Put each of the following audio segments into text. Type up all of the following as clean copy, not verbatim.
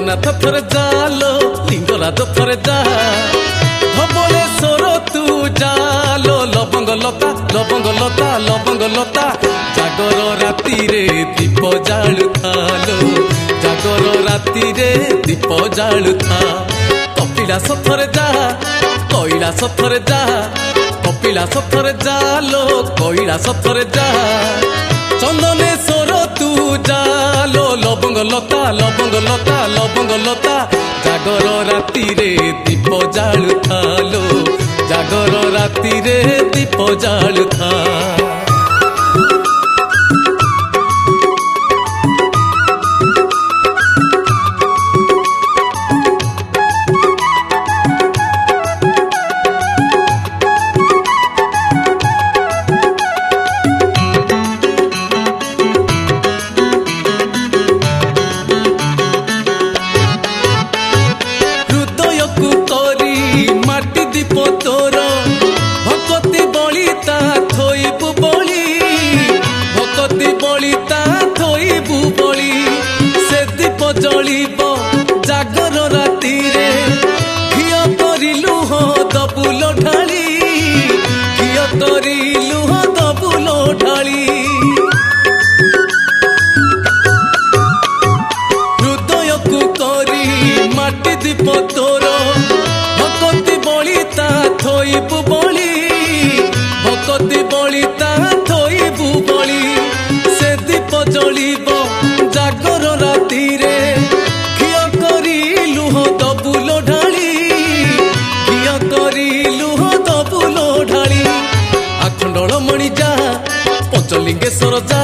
ଲୋକନାଥ ଥରେ ଜାଲୋ ଲିଙ୍ଗରାଜ ଥରେ ଯା ଧବଳେଶ୍ୱର ତୁ ଜାଲୋ ଲବଙ୍ଗ ଲତା ଲବଙ୍ଗ ଲତା ଲବଙ୍ଗ ଲତା ଜାଗର ରାତିରେ ଦୀପ ଜାଳୁଥାଲୋ ଜାଗର ରାତିରେ ଦୀପ ଜାଳୁଥା କପିଳାସ ଥରେ ଯା କୈଳାସ ଥରେ ଯା କପିଳାସ ଥରେ ଜାଲୋ କୈଳାସ ଥରେ ଯା ଚନ୍ଦନେଶ୍ୱର ତୁ ଜାଲୋ ଲବଙ୍ଗ ଲତା ଲବଙ୍ଗ ଲତା ଲବଙ୍ଗ ଲତା ଜାଗର ରାତିରେ ଦୀପ ଜାଳୁଥାଲୋ ଜାଗର ରାତିରେ ଦୀପ ଜାଳୁଥା ଜଳିବ ଜାଗର ରାତିରେ ଘିଅ କରି ଲୁହ ଦବୁଲ ଢାଳି ଘିଅ କରି ଲୁହ ଦବୁଲ ଢାଳି ହୃଦୟକୁ କରି ମାଟି ଦୀପ ତୋର ଭକତି ବଳିତା ଥୋଇବୁ ବଳି ଭକତି ବଳିତା ଥୋଇବୁ ବଳି ସେ ଦୀପ ଜଳିବ ଜାଗର ରାତିରେ ଘିଅ କରି ଲୁହ ଦବୁଲ ଢାଳି ଘିଅ କରି ଲୁହ ଦବୁଲ ଢାଳି ଆଖଣ୍ଡଳ ମଣି ଯା ପଞ୍ଚଲିଙ୍ଗେଶ୍ୱର ଯା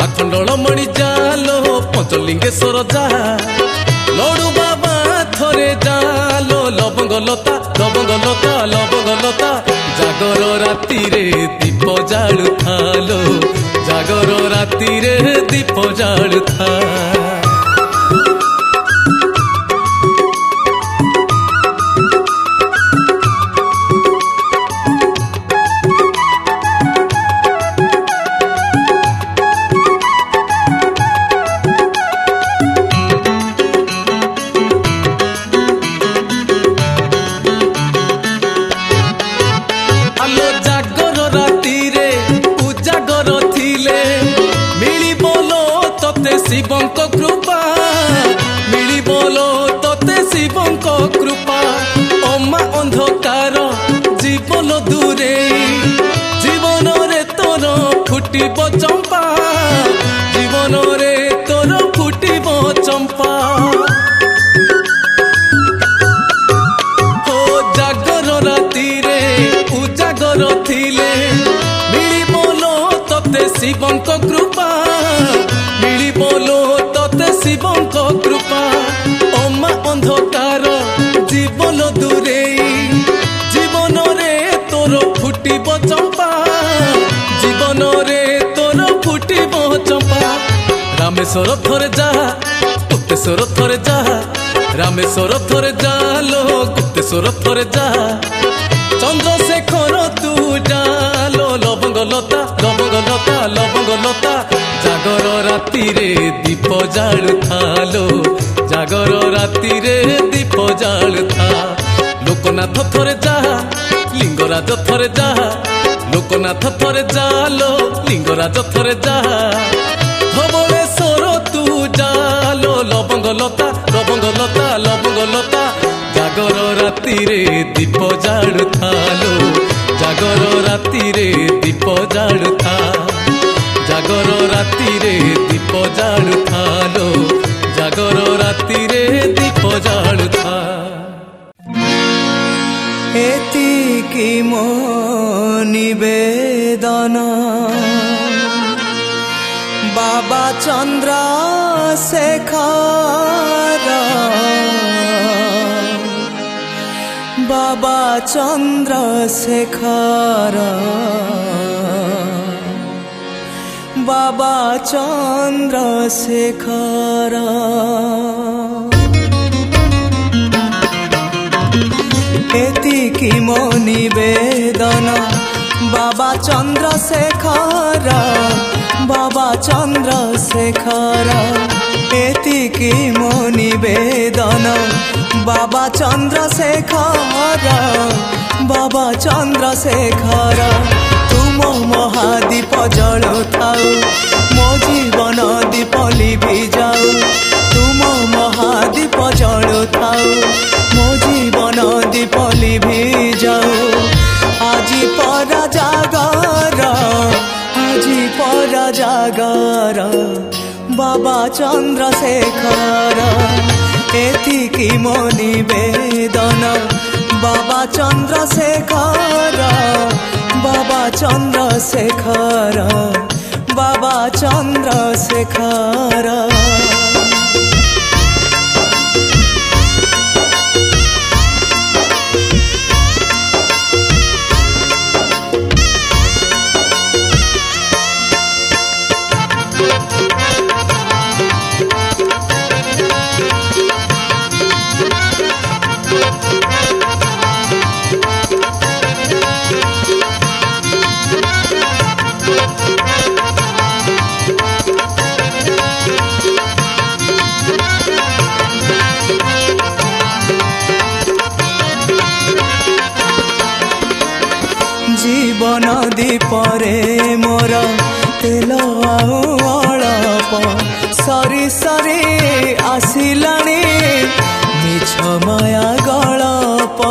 ଆଖଣ୍ଡଳ ମଣି ଜାଲୋ ପଞ୍ଚଲିଙ୍ଗେଶ୍ୱର ଯା ଲଡୁ ବାବା ଥରେ ଜାଲୋ ଲବଙ୍ଗ ଲତା ଲବଙ୍ଗ ଲତା ଲବଙ୍ଗ ଲତା ଜାଗର ରାତିରେ ଦୀପ ଜାଳୁଥାଲୋ ଜାଗର ରାତିରେ ଦୀପ ଜାଳୁଥା ଶିବଙ୍କ କୃପା ମିଳିବଲୋ ତତେ ଶିବଙ୍କ କୃପା ଅମା ଅନ୍ଧକାର ଜୀବନ ଦୂରେଇ ଜୀବନରେ ତୋର ଫୁଟିବ ଚମ୍ପା ଜୀବନରେ ତୋର ଫୁଟିବ ଚମ୍ପା ଓ ଜାଗର ରାତିରେ ଉଜାଗର ଥିଲେ ମିଳିବଲୋ ତତେ ଶିବଙ୍କ କୃପା ମିଳିବଲୋ ତତେ ଶିବଙ୍କ କୃପା ଅମା ଅନ୍ଧକାର ଜୀବନ ଦୂରେଇ ଜୀବନରେ ତୋର ଫୁଟିବ ଚମ୍ପା ଜୀବନରେ ତୋର ଫୁଟିବ ଚମ୍ପା ରାମେଶ୍ୱର ଥରେ ଯା ଗୁପ୍ତେଶ୍ୱର ଥରେ ଯା ରାମେଶ୍ୱର ଥରେ ଜାଲୋ ଗୁପ୍ତେଶ୍ୱର ଥରେ ଯା ଚନ୍ଦ୍ରଶେଖର ତୁ ଜାଲୋ ଲବଙ୍ଗ ଲତା ଲବଙ୍ଗ ଲତା ଲବଙ୍ଗ ଲତା ଜାଗର ରାତିରେ ଦୀପ ଜାଳୁଥାଲୋ ଜାଗର ରାତିରେ ଦୀପ ଜାଳୁଥା ଲୋକନାଥ ଥରେ ଯା ଲିଙ୍ଗରାଜ ଥରେ ଯା ଲୋକନାଥ ଥରେ ଜାଲୋ ଲିଙ୍ଗରାଜ ଥରେ ଯା ଧବଳେଶ୍ୱର ତୁ ଜାଲୋ ଲବଙ୍ଗ ଲତା ଲବଙ୍ଗ ଲତା ଲବଙ୍ଗ ଲତା ଜାଗର ରାତିରେ ଦୀପ ଜାଳୁଥାଲୋ ଜାଗର ରାତିରେ ଦୀପ ଜାଳୁଥା ଜାଗର ରାତିରେ ଦୀପ ଜାଳୁଥାଲୋ ଜାଗର ରାତିରେ ଦୀପ ଜାଳୁଥା ଏତିକି ମୋ ନିବେଦନ ବାବା ଚନ୍ଦ୍ରଶେଖର ବାବା ଚନ୍ଦ୍ରଶେଖର বাবা চন্দ্রশেখর এতিকি মো নিবেদন বাবা চন্দ্রশেখর বাবা চন্দ্রশেখর एतिकी मो निवेदन बाबा चंद्रशेखर बाबा चंद्रशेखर तुम महादीप जलुथाउ मो जीवन दीप लिभि जाऊ तुम महादीप जलुथाउ मो जीवन दीप लिभि जाऊ आजी परा जागर बाबा चंद्रशेखर एतिकी मो निवेदन बाबा चंद्रशेखर बाबा चंद्रशेखर बाबा चंद्रशेखर जीवन दीपरे मोर तेल अळप सरी सरी आसिलाणी मिछ माया गळप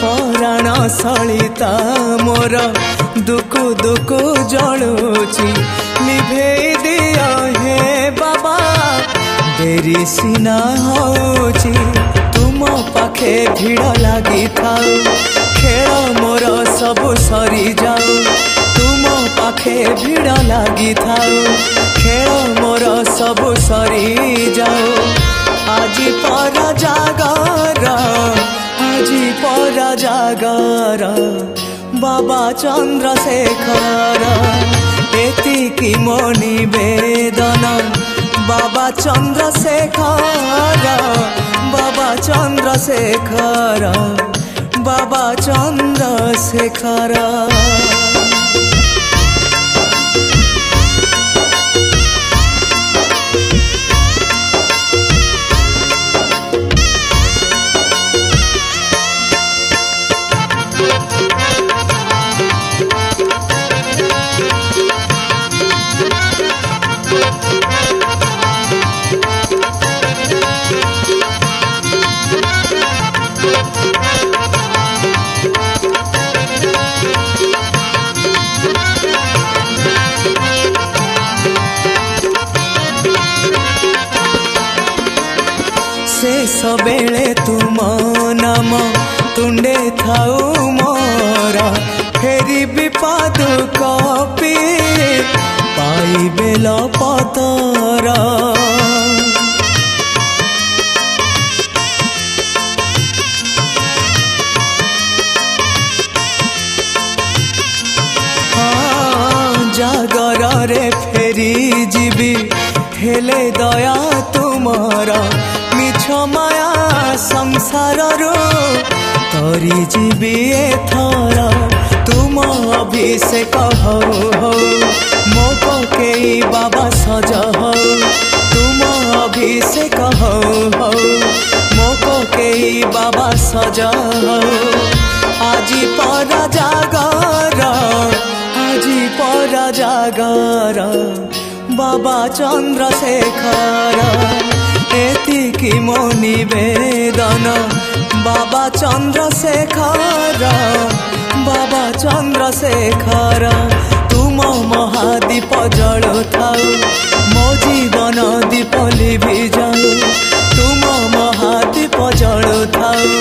पराण सलिता मोर दुकु दुकु जलुची लिभेई दियो हे बाबा देरी सीना होची तुम पाखे भिड़ लगी थाउ खेल मोर सब सरी जाऊ तुम पाखे भिड़ लगी थाउ खेल मोर सब सरी जाऊ आजी परा जागर बाबा चंद्रशेखर एतिकी मो निवेदन बाबा चंद्रशेखर बाबा चंद्रशेखर बाबा चंद्रशेखर शेष बेले तुम नाम तुंडे थाऊ मोर फेरी विपद कपि पाइबे लपतर जागर रे फेरी जीवी हेले दया तुमर मिछ माया संसार तरी जीवी एथर तुम अभिषेक हो मो पकेई बाबा सज हो तुम अभिषेक हो मो पकेई बाबा सज हो आजी परा जागर बाबा चंद्रशेखर एतिकी मो निवेदन बाबा चंद्रशेखर बाबा चंद्रशेखर तुम महादीप जलुथाउ मो जीवन दीप लिभि जाऊ तुम महादीप जलुथाउ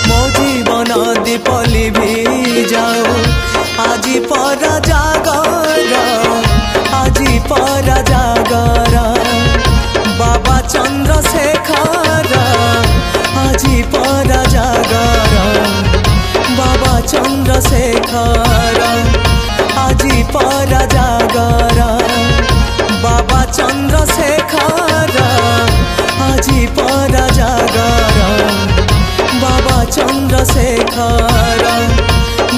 मो जीवन दीप लिभि जाऊ आजी परा जागर बाबा चंद्रशेखर आजी परा जागर बाबा चंद्रशेखर आजी परा जागर बाबा चंद्रशेखर आजी परा जागर बाबा चंद्रशेखर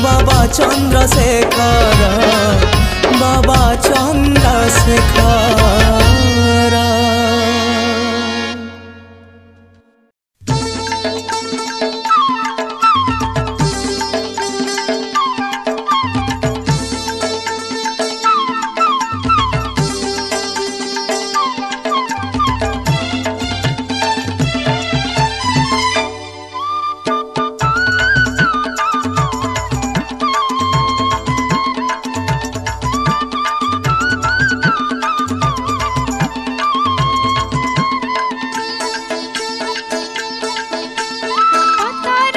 बाबा चंद्र चंद्रशेखर बाबा चंद्रशेखर। पतर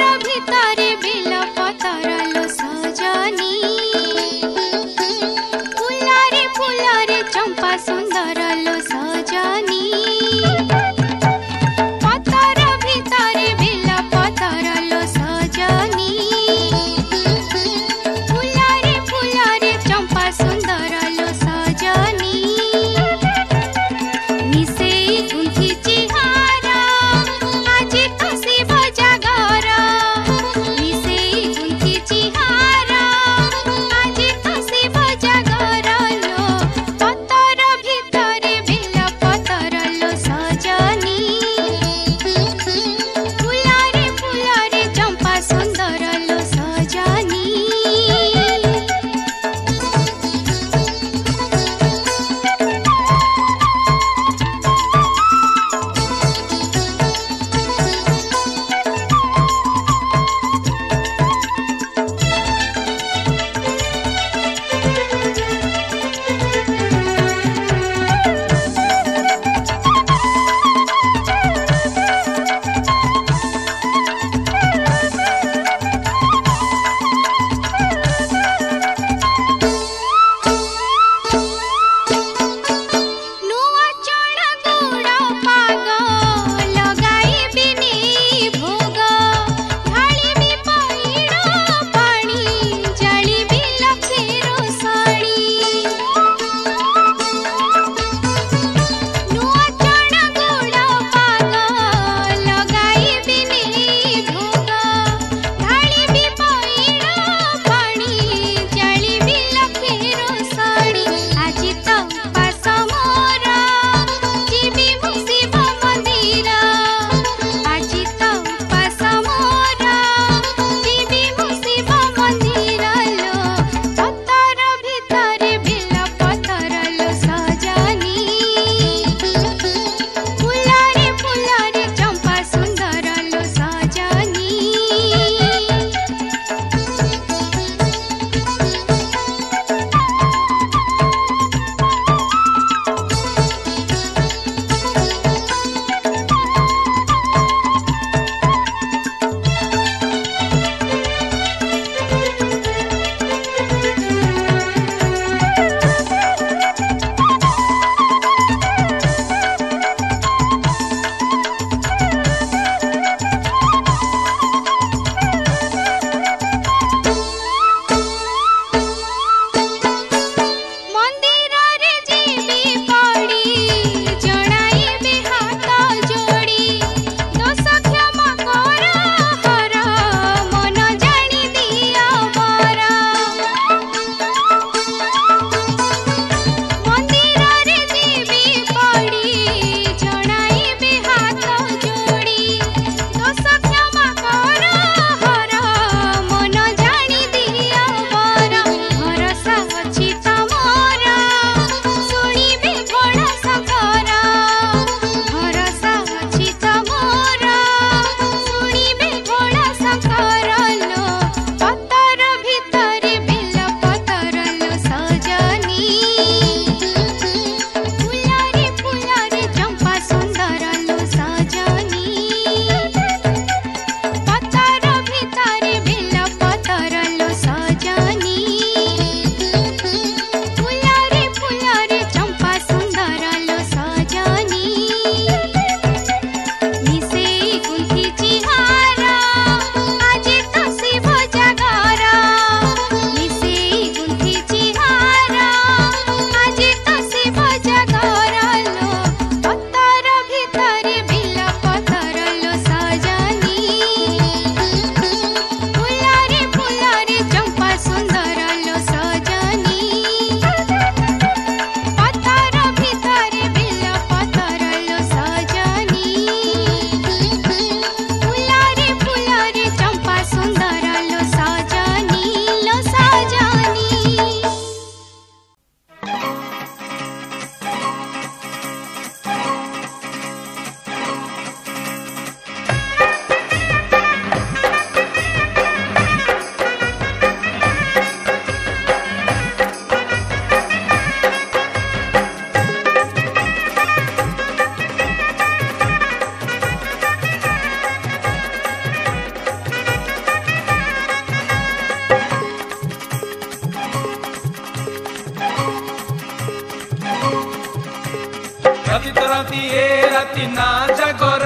राति ए राति ना जागर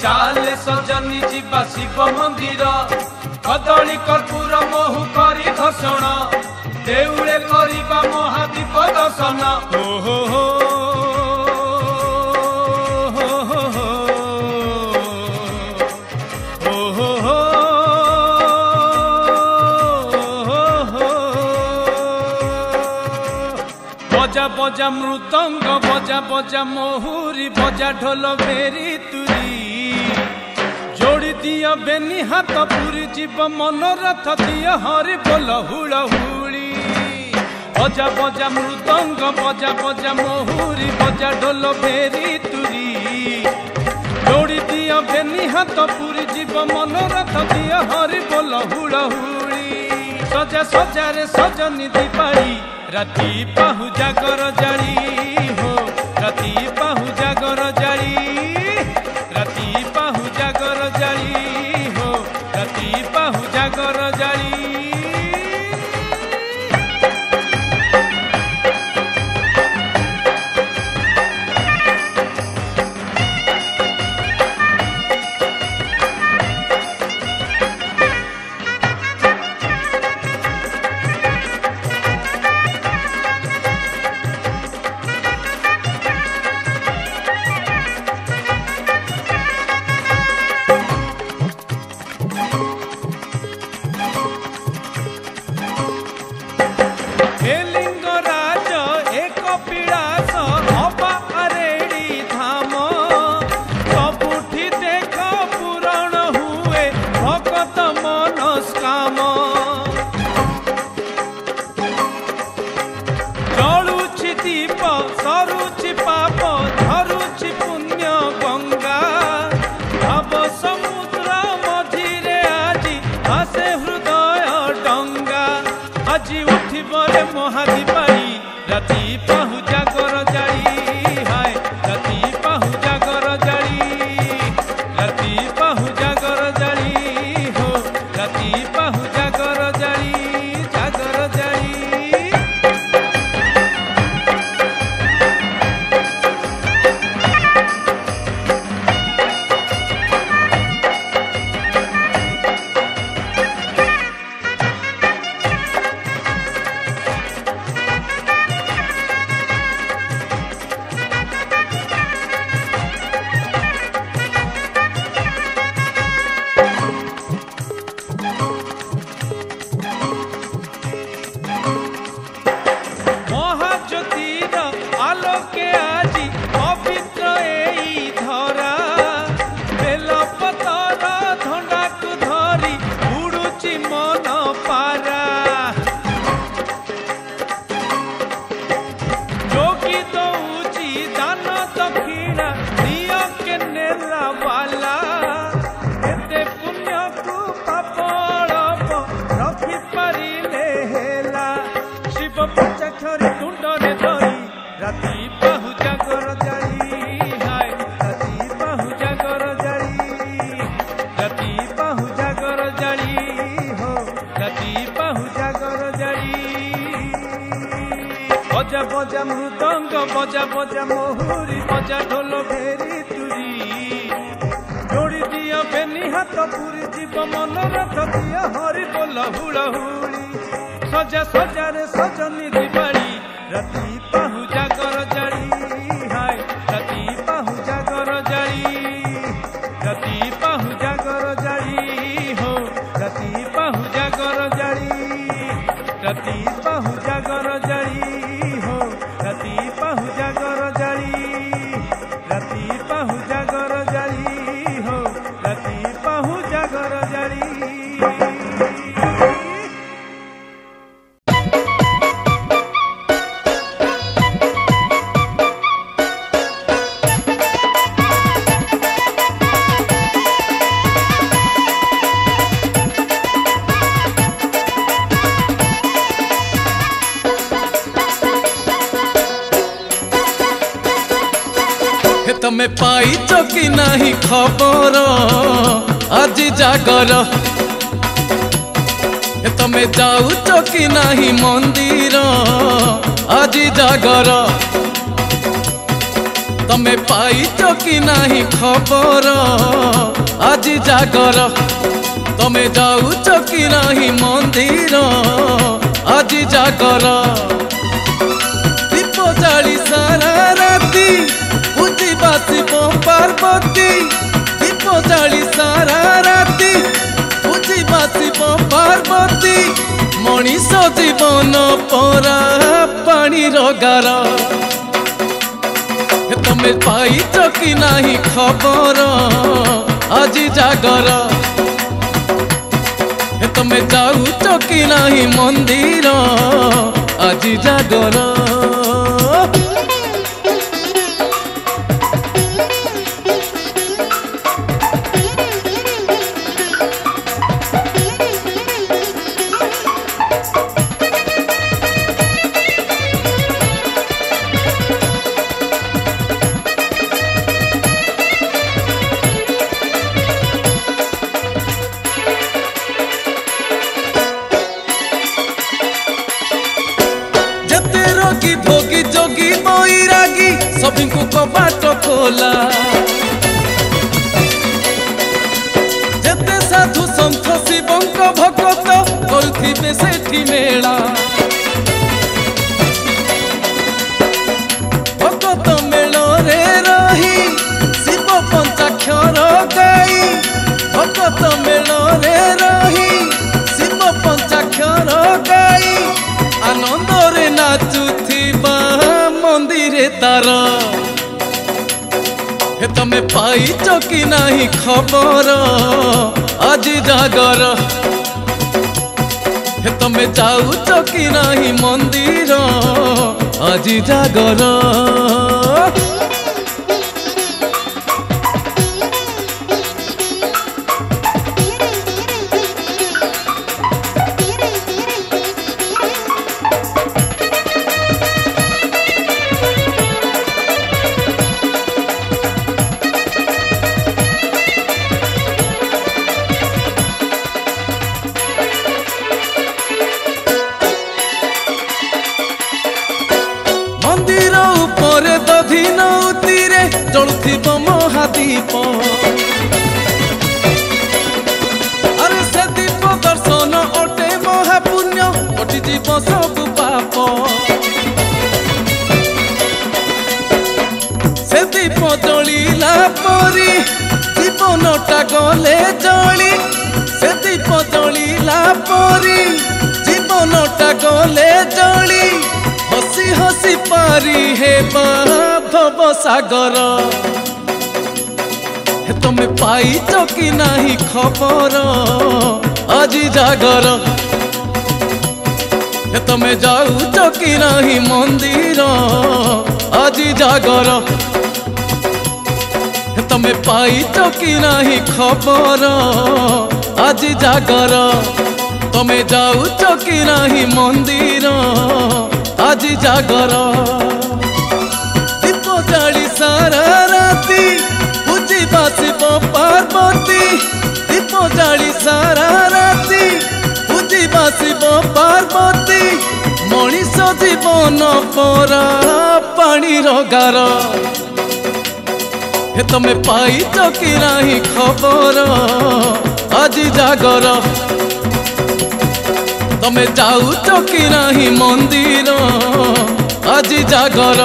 चाले सजनी जीवा शिव मंदिर कदली कर्पूर महु करी घर्षण देउळे करिबा महादीप दर्शन हो हो हो बजा बजा मृदंग बजा बजा मोहुरी बजा ढोल भेरी तुरी जोड़ी दिया बेनी हाथ पुरी जीव मनोरथ दिया हरि बोल हुड़ हुड़ी बजा बजा मृदंग बजा बजा मोहुरी बजा ढोल भेरी तुरी जोड़ी दिया बेनी हाथ पुरी जीव मनोरथ दिया हरि बोल हुड़ हुड़ी सजा सजा रे सजनी दीपाली राति पाहु जागर जाली हो राति पाहु जागर जाली राति पाहु जागर जाली हो राति पाहु जागर जाली महादीपाली राति पाहु जागर जाली हाय राति पाहु जागर जाली राति पाहु जागर जाली हो राति पाहु जागर जाली जागर जाली बजा बजा मृदंग बजा बजा मोहुरी बजा ढोल भेरी तुरी जोड़ी दिया बेनी हाथ पुरी जीव मनोरथ दिया हरि बोल हुड़ हुड़ी सजा सजा रे सजनी दीपाली राति पाहु जागर जाली हाय राति पाहु जागर जाली राति पाहु जागर जाली हो राति पाहु जागर जाली राति पाहु जागर जाली हो राति पाहु जागर जाली राति पाहु जागर जाली हो राति पाहु जागर जाली तमे पाइच कि नहीं खबर आज जागर तमे जाऊच कि नहीं मंदिर आज जागर तमे पाइच कि नाही खबर आज जागर तमे जाऊच कि नाही मंदिर आज जागर दीप जाली सारा राती पूजिबा शिव पार्वती दीप जाली सारा राती पूजिबा शिव पार्वती मनीष जीवन परा पानी गार तमे पाइच कि नाही खबर आज जागर तमे जाऊच कि नाही मंदिर आज जागर भोगी जोगी बैरागी सभी को कबाट खोला जेते साधु सन्थ शिवंक भगत करुथिबे सेठी मेला भगत मेल रे रही शिव पंचाक्षर गाई भगत मेल रे रही शिव पंचाक्षर गाई आनंद रे नाचुथिबा मंदिरे तार तमे पाइच कि नाही खबर आज जागर तमे जाऊच कि नाही मंदिर आज जागर मंदिर ऊपर दधिनौती रे जलुथिब महादीप अरे से दीप दर्शन अटे महापुण्य कटिजीव सब पाप से दीप जलिला परी जीवनटा गले जली से दीप जलिला परी जीवनटा गले जली हसी हसी पारी हे भव सागर तमे पाइच कि नाही खबर आज जागर तमे जाऊच कि नाही मंदिर आज जागर तमे पाइच कि नाही खबर आज जागर तमे जाऊच कि नाही मंदिर आज जागर दीप जाली सारा राती पूजिबा शिव पार्वती दीप जाली सारा राती पूजिबा शिव पार्वती मनीष जीवन परा पानी गार तमे पाइच कि नाही खबर आज जागर तमे जाऊच कि नाही मंदिर आज जागर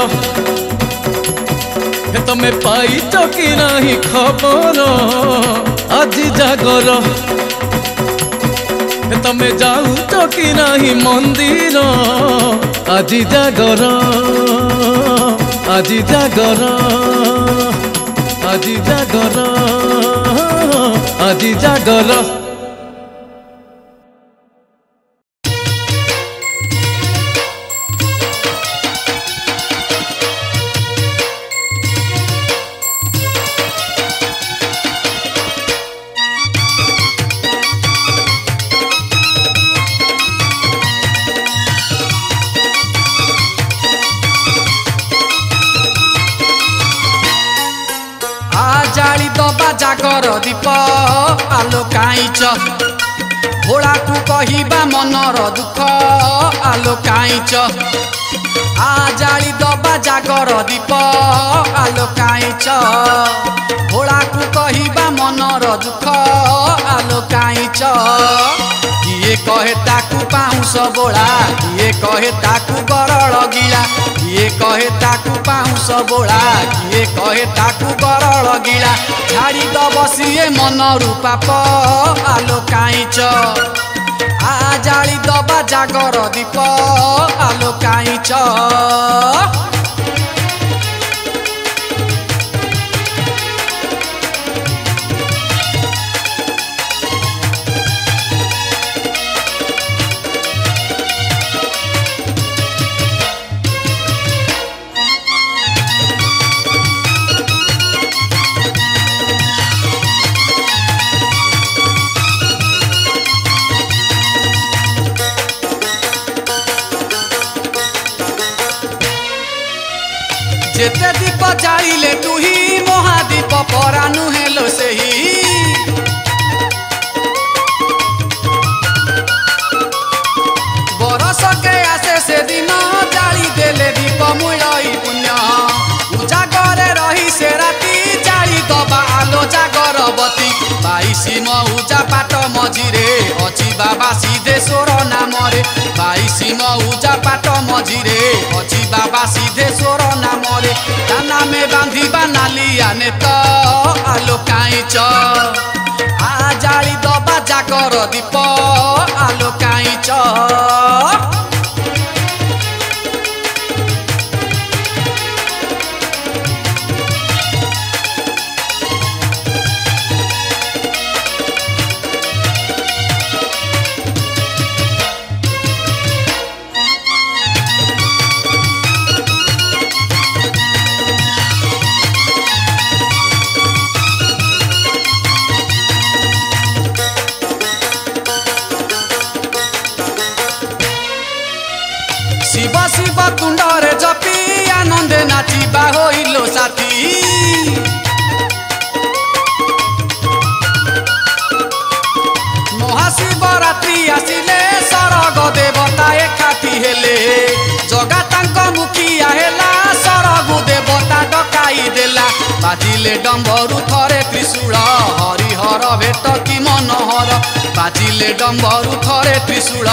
तमे पाइच कि नाही खबर आज जागर तमे जाऊच कि नाही मंदिर आज जागर आज जागर आज जागर आज जागर जागर दीप आलोकाइच भोला को कहिबा मनर दुख आलोकाइच आ जाली दबा जागर दीप आलो काईच भोला को कहिबा मनर दुख आलो काईच किए कहे ताकू पाउस बोला किए कहे ताकू गरल गिला किए कहे ताकू पाउस बोला किए कहे ताकू गरल गिला छाड़ी दब सिए मनरु पाप आलो काईच आ जाली दबा जागर दीप आलो काईच जेते दीप जाइले तुही महादीप परा नुहेलो सेही बरस के आसे से दिन जाली देले दीप मुलई पुण्य उजागरे रही से राती जाली दबा आलो जागरबती बाईसी मऊजा पाट मझिरे अछि बाबा सिद्धेश्वर नामरे बाईसी मऊजा पाट मझिरे अछि बाबा सिद्धेश्वर नामरे काना में बांधिबा नालिया ने तो आलो काईच आ जाली दबा जागर दीप आलो काईच शिव शिव तुंडरे जपी आनंदे नाचिबा होइलो साथी महाशिवरात्रि आसिले सरग देवता एकाठी हेले जगा तांको मुखिया हेला सरग देवता डकाई देला बाजिले डम्बरु थरे त्रिशूल हरिहर भेट कि मनोहर बाजिले डम्बरु थरे त्रिशूल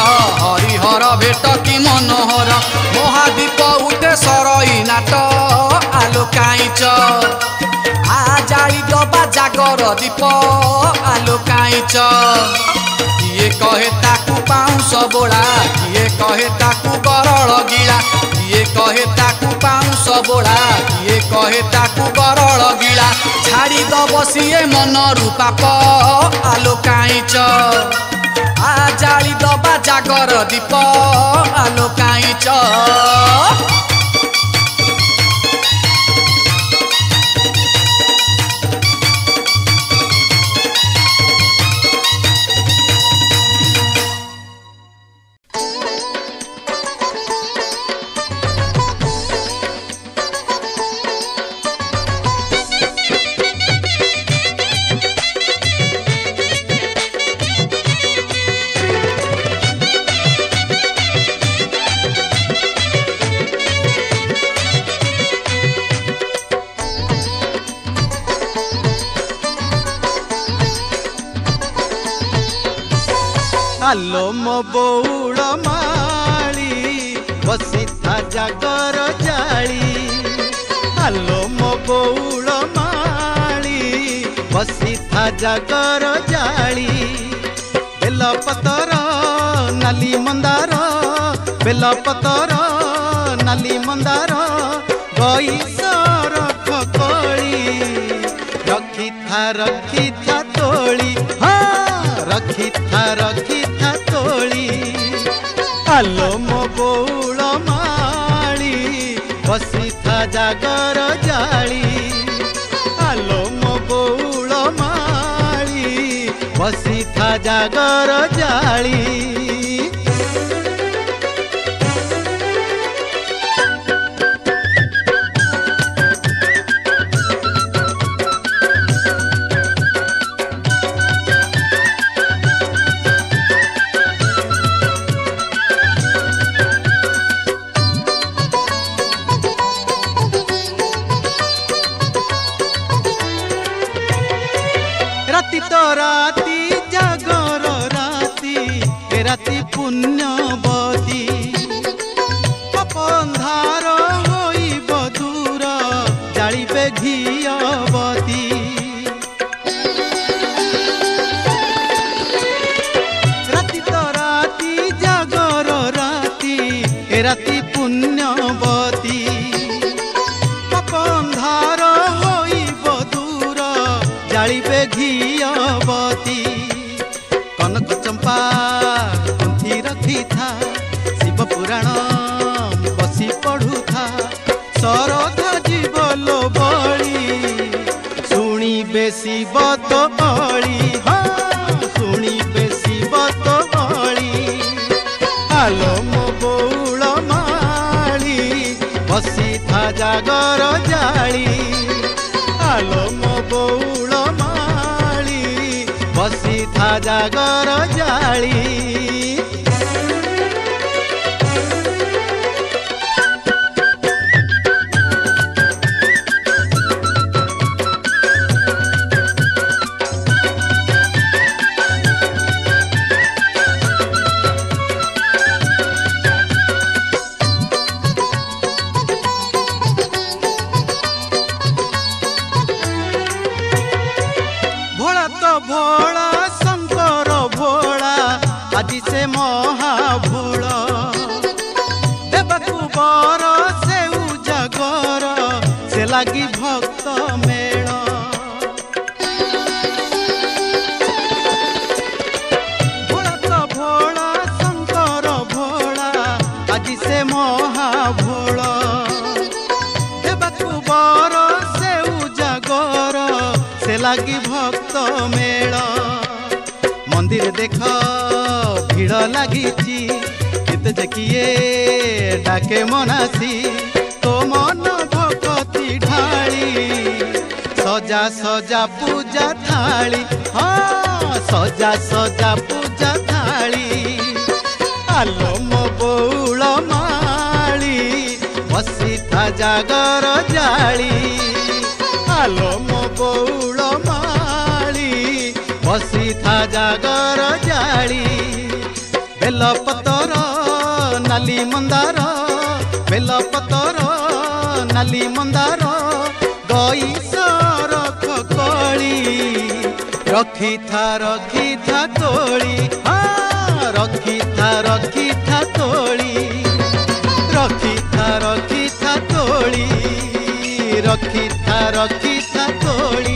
हरिहर भेट कि मनोहर महादीप उठे सरई नाट आलो काईच आ जाली दबा जागर दीप आलो काईच किए कहे ताकू पाउस बोला किए कहे ताकू गरल गिला किए कहे ताकू पाउस बोला किए कहे ताकू गरल गिला छाड़ी दब सिए मनरु पाप आलो काईच आ जाली दबा जागर दीप आलो काईच आलो मो बौड़ माली बसी था जागर जाली आलो मो बौड़ माली बसी था जागर जाली बेलपतर नाली मंदार बेलपतर नाली मंदार गईसर खकड़ी रखी था तोली हाँ रखी था तोली आलो मो बौड़ माली बसी था जागर जाली आलो मो बौड़ माली बसी था जागर जाली पुण्यवती अपन्धार होइब दूर जालिबे घियवती राति तो राति जागर राति ए राति पुण्यवती अपन्धार होइब दूर जालिबे घियवती कनक चंपा पंथी रखी था शिव पुराण बसी पढ़ू था शरधा जीवल बड़ी शुणी बेसी बतली हाँ शुणी बेसी बतली आलो मो बौल माली बसी था जागर जाली आलो मो बौल बसी था जागर जाली भोला शंकर भोला आदि से महाभूल देवकु बर से उजागर से लगी भक्त मेल भोला तो भोला शंकर भोला आदि से महाभूल देवकु बर से उजागर से लगी भक्त मेल मंदिर देख भीड़ लगी केते जे किए डाके मनासी तो मन भक्ति ढाली सजा सजा पूजा थाली हाँ सजा सजा पूजा थाली आलो मो बौल माली बसी था जागर जाली आलो मो बौल बसी था जागर जाली बेल पतर नाली मंदार बेल पतर नाली मंदार गई सरख कली रखी था तोली हाँ रखी था तोली रखी था तोली रखी था तोली रखी था तोली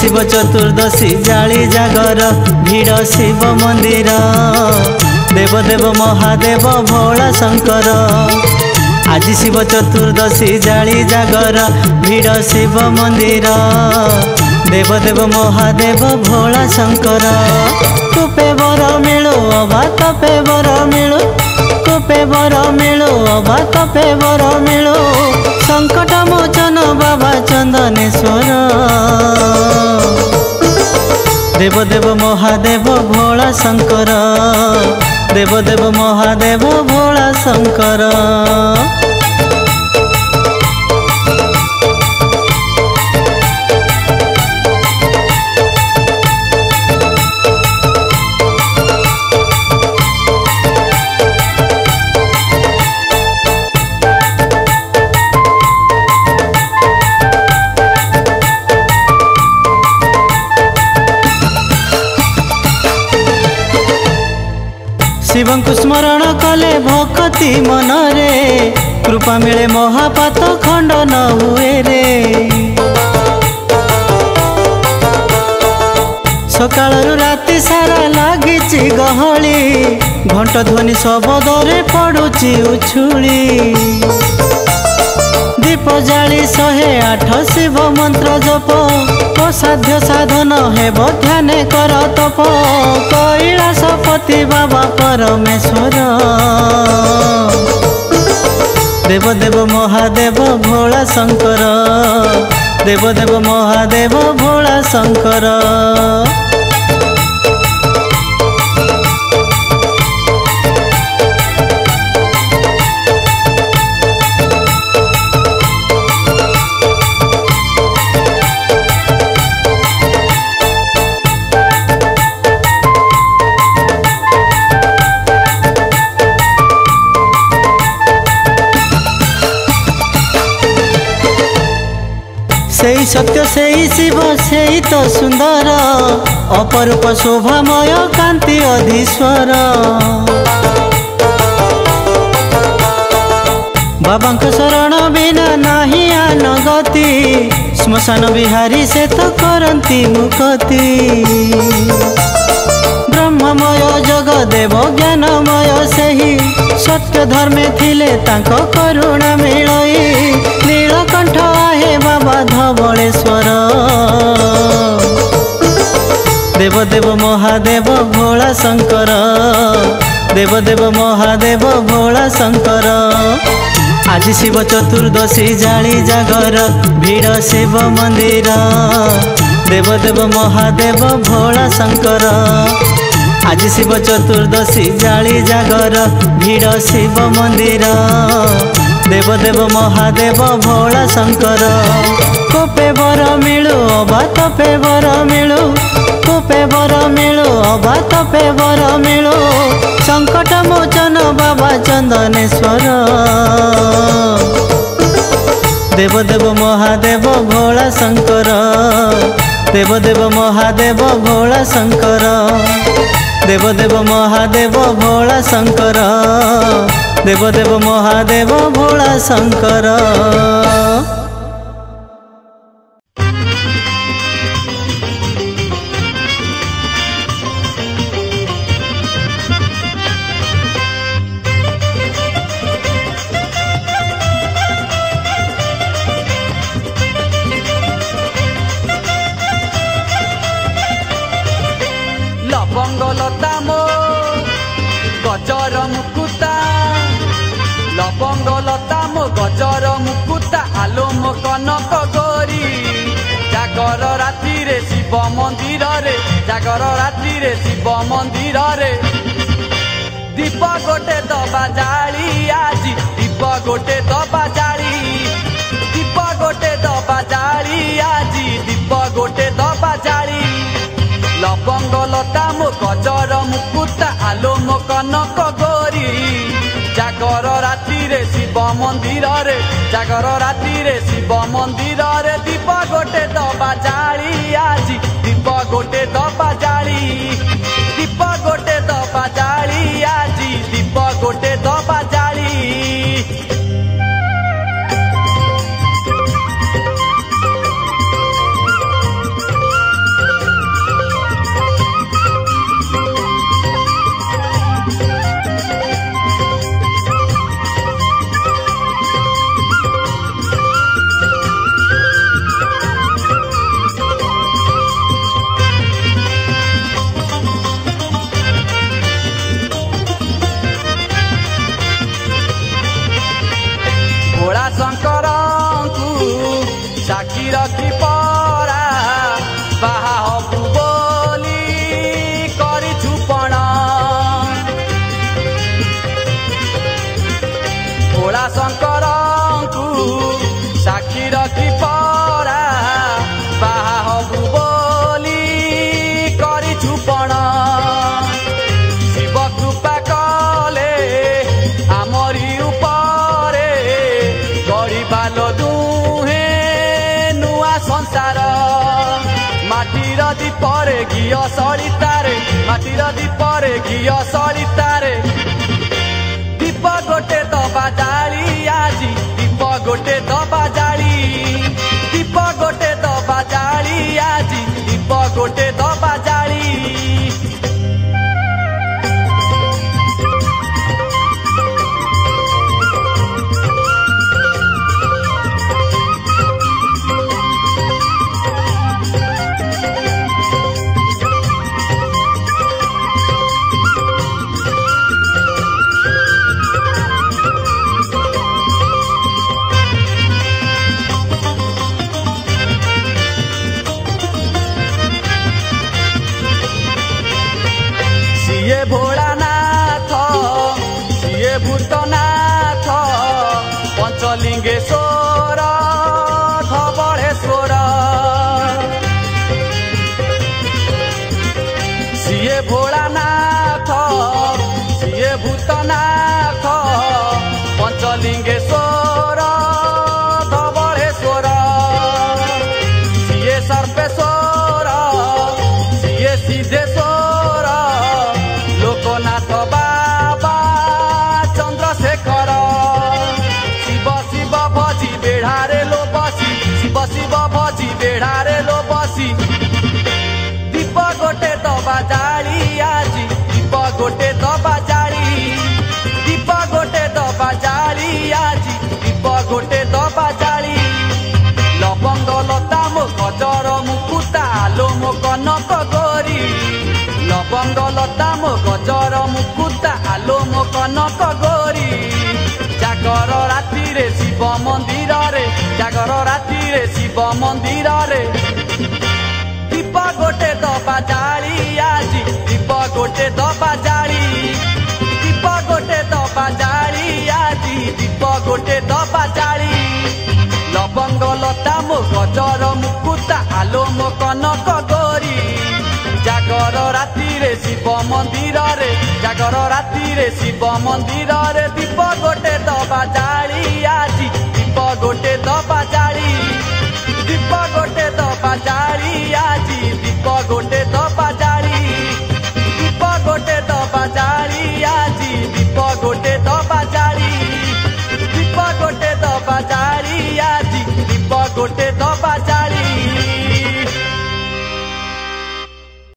शिव चतुर्दशी जाली जागर भिड़ शिव मंदिर देवदेव महादेव भोला शंकर। आज शिव चतुर्दशी जाली जागर भिड़ शिव मंदिर देवदेव महादेव भोला शंकर। कुपे बर मिलु अबा तपे बर मिलु कुपे बर मिलु अबा तपे बर मिलु संकट मोचन बाबा चंदनेश्वर। देवदेव महादेव भोला शंकर देवदेव महादेव भोला शंकर। शिवं को स्मरण कले भक्ति मनरे कृपा मिले महापात खंड न हुए रे। सकाळरू राति सारा लागिची गहली घंट ध्वनि शब्दरे पड़ुची उछुली। दीप जाली 108 शिव मंत्र जप असाध्य साधन हेब ध्यान कर तप कैलासपति बाबा परमेश्वर। देवदेव महादेव भोला शंकर देवदेव महादेव भोला शंकर। सेई सत्य सेई शिव सेई तो सुंदर अपरूप शोभामय कांति अधीश्वर। बाबा शरण बिना नाही आन गति श्मशान बिहारी से तो करंती मुक्ति। ब्रह्ममय जगदेव ज्ञानमय सेही सत्य धर्मे थिले तांको करुणा मिलई नीलकंठ आहे बाबा धवलेश्वर। देवदेव महादेव भोला शंकर देवदेव महादेव भोला शंकर। आज शिव चतुर्दशी जाली जागर भिड़ शिव मंदिर देवदेव महादेव भोला शंकर। आज शिव चतुर्दशी जाली जागर भिड़ शिव मंदिर देवदेव महादेव भोला शंकर। कोपे बर मिलु अबा तपे बर मिलु कोपे बर मिलु अबा तपे बर मिलु संकट मोचन बाबा चंदनेश्वर। देवदेव महादेव भोला शंकर देवदेव महादेव भोला शंकर देवदेव महादेव भोला शंकर देवदेव महादेव भोला शंकर। लवंग लता मो गजर मुकुता लवंग लता मो गजर मुकुता आलो मो कनक गोरी। जागर राति रे शिव मंदिर रे जागर राति रे शिव मंदिर रे दीप गोटे दबा जाली आज दीप गोटे दबा जाली दीप गोटे दबा जाली आज दीप गोटे दबा जाली। लवंग लता मो गजर मुकुता आलो मो कनक गोरी। जागर राति रे शिव मंदिर रे जागर राति रे शिव मंदिर रे दीप गोटे दबा जाली आज दीप गोटे दबा जाली दीप गोटे दबा जाली आज दीप गोटे दबा जाली। ଦୀପରେ ଘିଅ ସଳିତାରେ ମାଟିର ଦୀପରେ ଘିଅ ସଳିତାରେ ଦୀପ ଗୋଟେ ଦବା ଜାଳି ଆଜି ଦୀପ ଗୋଟେ ଦବା ଜାଳି ଦୀପ ଗୋଟେ ଦବା ଜାଳି ଆଜି ଦୀପ ଗୋଟେ ଦବା ଜାଳି ସିଏ ଭୋଳାନାଥ ସିଏ ଭୂତନାଥ ପଞ୍ଚଲିଙ୍ଗେଶ୍ୱର ଧବଳେଶ୍ୱର ସିଏ ଭୋଳାନାଥ ସିଏ ଭୂତନାଥ ପଞ୍ଚଲିଙ୍ଗେଶ୍ୱର ଧବଳେଶ୍ୱର ସିଏ ସର୍ବେଶ୍ୱର ସିଏ ସିଦ୍ଧେଶ୍ୱର ଲୋକନାଥ ବାବା ଚନ୍ଦ୍ରଶେଖର ଶିବ ଶିବ ଭଜି ବେଢ଼ାରେ লো ବସି ଶିବ ଶିବ ଭଜି ବେଢ଼ାରେ লো ବସି ଦୀପ ଗୋଟେ ଦବା ଜାଳି ଆଜି ଦୀପ ଗୋଟେ ଦବା ଜାଳି ଦୀପ ଗୋଟେ ଦବା ଜାଳି ଆଜି ଦୀପ ଗୋଟେ ଦବା ଜାଳି ଲବଙ୍ଗ ଲତା ମୋ ଗଜର ମୁକୁତା ଆଲୋ ମୋ କନକ ଗୋରୀ ଲବଙ୍ଗ ଲତା ମୋ ଗଜର ମୁକୁତା ଆଲୋ ମୋ କନକ ଗୋରୀ ଜାଗର ରାତିରେ ଶିବ ମନ୍ଦିରରେ ଜାଗର ରାତିରେ ଶିବ ମନ୍ଦିରରେ ଦୀପ ଗୋଟେ ଦବା ଜାଳି ଆଜି ଦୀପ ଗୋଟେ ଦବା ଜାଳି ଦୀପ ଗୋଟେ ଦବା ଜାଳି ଆଜି ଦୀପ ଗୋଟେ ଦବା ଜାଳି ଲବଙ୍ଗ ଲତା ମୋ ଗଜର ମୁକୁତା ଆଲୋ ମୋ କନକ ଗୋରୀ ଜାଗର ରାତିରେ ଶିବ ମନ୍ଦିରରେ ଜାଗର ରାତିରେ ଶିବ ମନ୍ଦିରରେ ଦୀପ ଗୋଟେ ଦବା ଜାଳି ଆଜି ଦୀପ ଗୋଟେ ଦବା ଜାଳି ଦୀପ ଗୋଟେ ଦବା ଜାଳି ଆଜି ଦୀପ ଗୋଟେ ଦବା ଜାଳି ଦୀପ ଗୋଟେ ଦବା ଜାଳି ଆଜି ଦୀପ ଗୋଟେ ଦବା ଜାଳି ଦୀପ ଗୋଟେ ଦବା ଜାଳି ଆଜି ଦୀପ ଗୋଟେ ଦବା